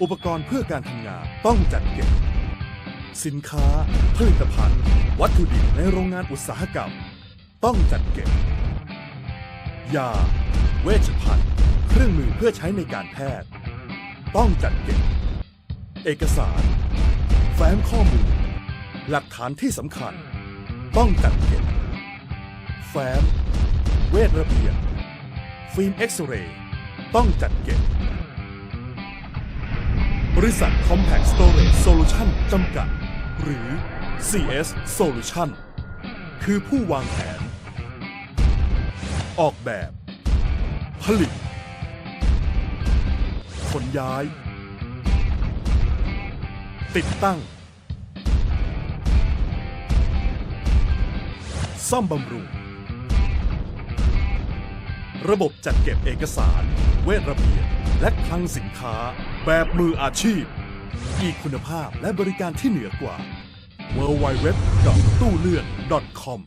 อุปกรณ์เพื่อการทำงานต้องจัดเก็บสินค้าผลิตภัณฑ์ วัตถุดิบในโรงงานอุตสาหกรรมต้องจัดเก็บยาเวชภัณฑ์เครื่องมือเพื่อใช้ในการแพทย์ต้องจัดเก็บเอกสารแฟ้มข้อมูลหลักฐานที่สำคัญต้องจัดเก็บแฟ้มเวชระเบียบฟิล์มเอ็กซเรย์ต้องจัดเก็บบริษัท Compact Storage Solution จำกัดหรือ CS Solution คือผู้วางแผนออกแบบผลิตขนย้ายติดตั้งซ่อมบำรุงระบบจัดเก็บเอกสารเวชระเบียบและคลังสินค้าแบบมืออาชีพอีกคุณภาพและบริการที่เหนือกว่า www.ตู้เลื่อน .com